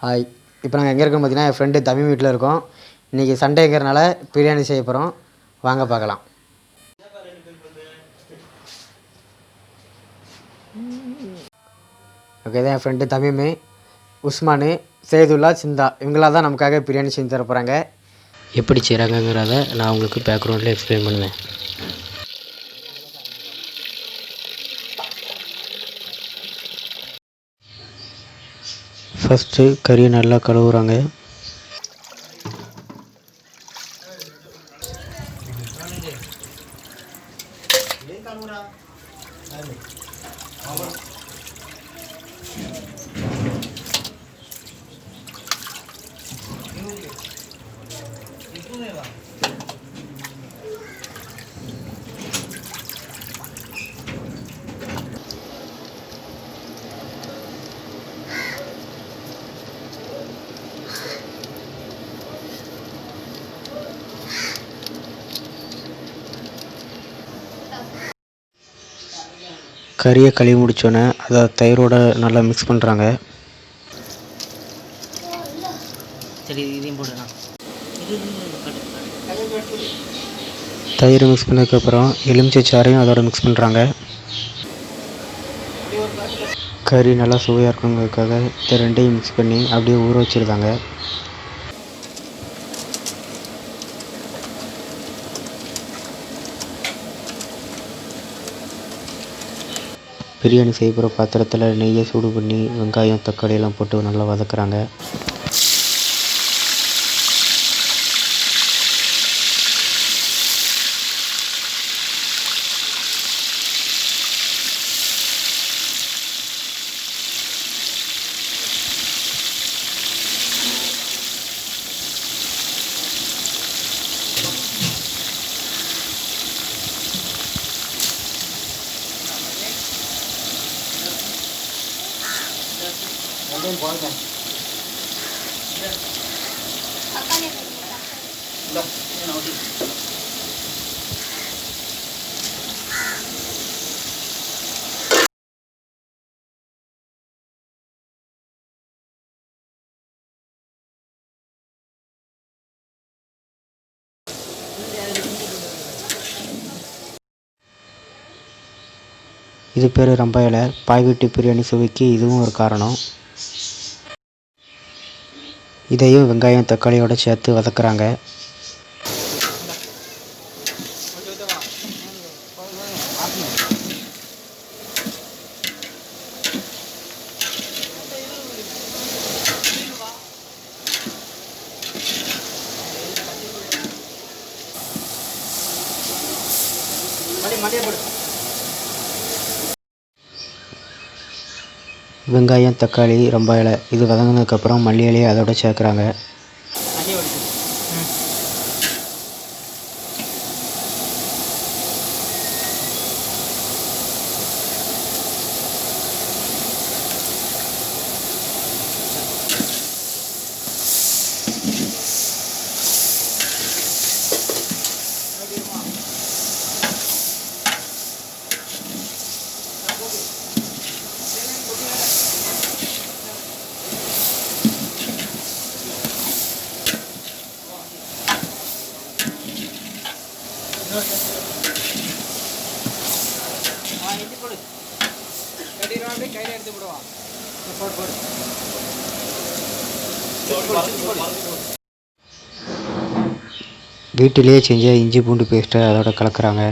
Hi, இப்போ நாங்கள் எங்கே இருக்கோம் பார்த்தீங்கன்னா, என் ஃப்ரெண்டு தமிழ் வீட்டில் இருக்கோம். இன்றைக்கி சண்டேங்கிறனால பிரியாணி செய்ய போகிறோம். வாங்க பார்க்கலாம். ஓகே, தான் என் ஃப்ரெண்டு தமிழ், உஸ்மானு, சேதுல்லா, சிந்தா இவங்களாம் தான் நமக்காக பிரியாணி செஞ்சு தர போகிறாங்க. எப்படி செய்கிறாங்கங்கிறத நான் உங்களுக்கு பேக்ரவுண்டில் எக்ஸ்பிளைன் பண்ணுவேன். ஃபஸ்ட்டு கறியை நல்லா கழுவுறாங்க. கறியை கழுவி முடித்தோன்னே அதை தயிரோடு நல்லா மிக்ஸ் பண்ணுறாங்க. தயிர் மிக்ஸ் பண்ணதுக்கப்புறம் எலுமிச்சை சாறையும் அதோட மிக்ஸ் பண்ணுறாங்க. கறி நல்லா சுவையாக இருக்குங்கிறதுக்காக இந்த ரெண்டையும் மிக்ஸ் பண்ணி அப்படியே ஊற வச்சுருந்தாங்க. பிரியாணி செய்ய போகிற பாத்திரத்தில் நெய்யை சூடு பண்ணி வெங்காயம் தக்காளி எல்லாம் போட்டு நல்லா வதக்குறாங்க. இது பேர் ரொம்ப இலை. பாய் வீட்டு பிரியாணி சுவைக்கு இதுவும் ஒரு காரணம். இதையும் வெங்காயம் தக்காளியோடு சேர்த்து வதக்குறாங்க. வெங்காயம் தக்காளி ரொம்ப இலை இது வதங்கினதுக்கப்புறம் மல்லி இலையை அதோட சேர்க்குறாங்க. வீட்டிலேயே செஞ்ச இஞ்சி பூண்டு பேஸ்ட்டை அதோட கலக்குறாங்க.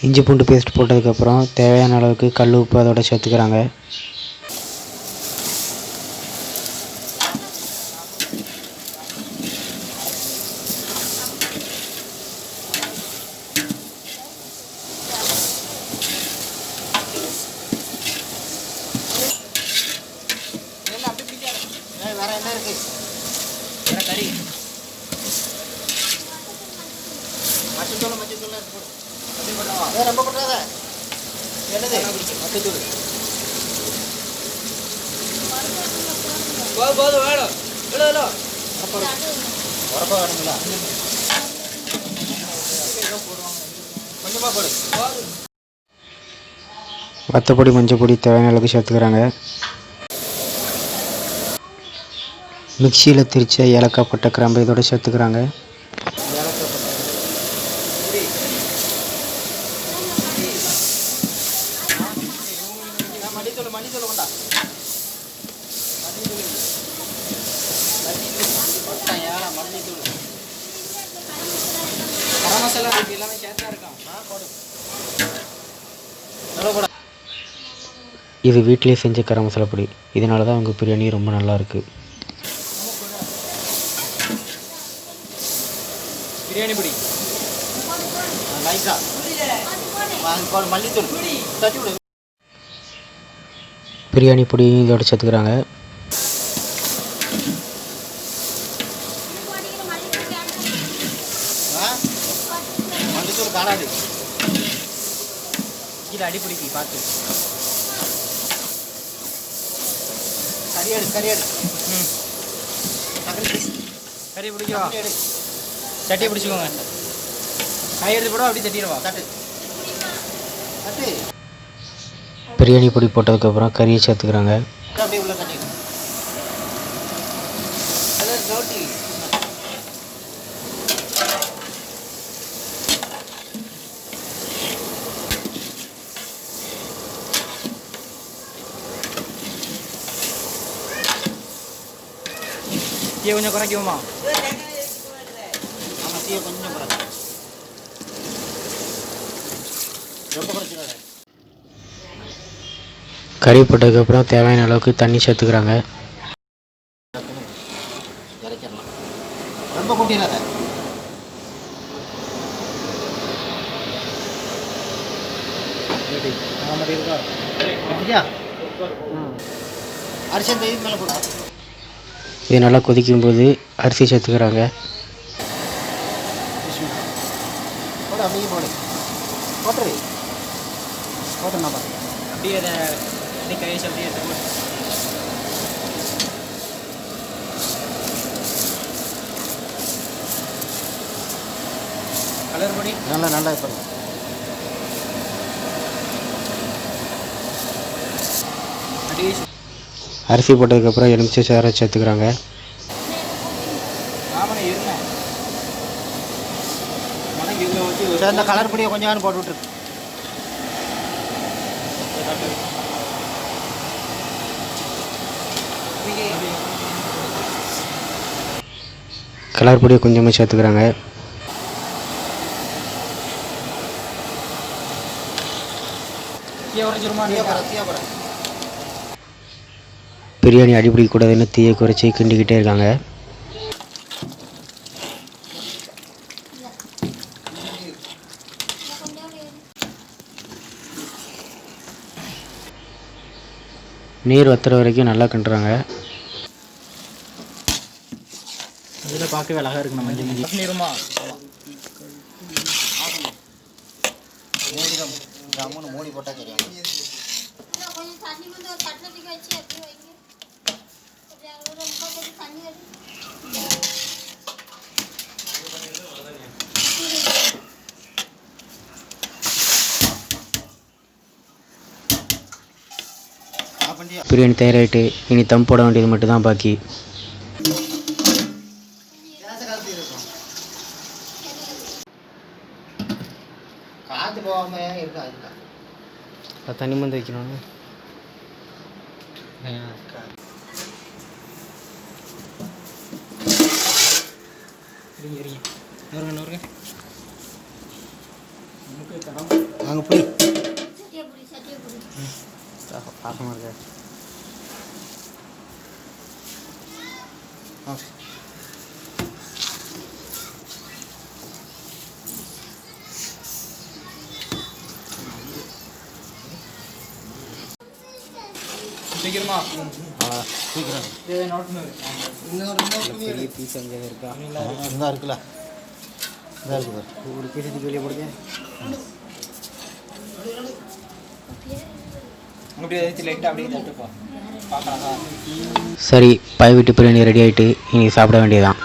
இஞ்சி பூண்டு பேஸ்ட் போட்டதுக்கப்புறம் தேவையான அளவுக்கு கல் உப்பு அதோட சேர்த்துக்கிறாங்க. வத்தப்பொடி மஞ்சள் பொடி தேவையான அளவுக்கு சேர்த்துக்கிறாங்க. மிக்சியில் திரிச்ச ஏலக்காய் பட்டை கிராம்பு இதோட சேர்த்துக்கிறாங்க. இது வீட்டிலே செஞ்ச கரம் மசாலா பொடி. இதனால தான் அவங்க பிரியாணி ரொம்ப நல்லாயிருக்கு. பிரியாணி பொடி பிரியாணி பொடி இதோட சேர்த்துக்கிறாங்க. கீழே அடிப்பிடிக்கி பார்த்து கறி பிடிக்கவா? சட்டியை பிடிச்சிக்கோங்க. கை எடுத்து போட அப்படி தட்டிடுவா. பிரியாணி பொடி போட்டதுக்கப்புறம் கறியை சேர்த்துக்கிறாங்க. தீயை கொஞ்சம் குறைக்குவோமா? ஆமாம், தீயை கொஞ்சம் குறைக்கும். ரொம்ப குறைச்சிடாத. கறி போட்டதுக்கப்புறம் தேவையான அளவுக்கு தண்ணி சேர்த்துக்கிறாங்க. ரொம்ப கூட்டிடாத. அரிசி அந்த இது மேலே போடுவா. இது நல்லா கொதிக்கும்போது அரிசி சேர்த்துக்கிறாங்க. போடு, அப்படியே போடு. போட்டுரு. போட்டுண்ணா பார்த்து அப்படியே அதை அப்படியே கையை அப்படியே எடுத்து கலர் பொடி நல்லா இப்போ அப்படியே அரிசி போட்டதுக்கப்புறம் எலுமிச்சை சாறை சேர்த்துக்கிறாங்க. இந்த கலர் பொடியை கொஞ்சம் நேரம் போட்டு விட்டுருக்கு. கலர் பொடியை கொஞ்சமாக சேர்த்துக்கிறாங்க. பிரியாணி அடிப்பிடிக்கக்கூடாதுன்னு தீயை குறைச்சி கிண்டிக்கிட்டே இருக்காங்க. நீர் வத்துற வரைக்கும் நல்லா கிண்டுறாங்க. இதில் பார்க்கவே அழகாக இருக்கு. நம்ம மஞ்சள் நீருமா மூடி போட்டால் தெரியும். பிரியாணி தயாராகிட்டு இனி தம் போட வேண்டியது மட்டும்தான் பாக்கி. காற்று போகாமல் இருக்கா? தண்ணி மந்து வைக்கணும். அங்கே போய் பாசமாக இருக்க. சீக்கிரமா சீக்கிரம் பெரிய பீஸ் அங்கே இருக்கா? இதாக இருக்குல்ல, இதாக இருக்குது. ஒரு பீஸுக்கு வெளியே போடுங்க. அப்படியே லைட்டாக அப்படியே தட்டுப்பா. சரி, பாய் வீட்டு பிரியாணி ரெடி ஆகிட்டு இன்றைக்கி சாப்பிட வேண்டியதான்.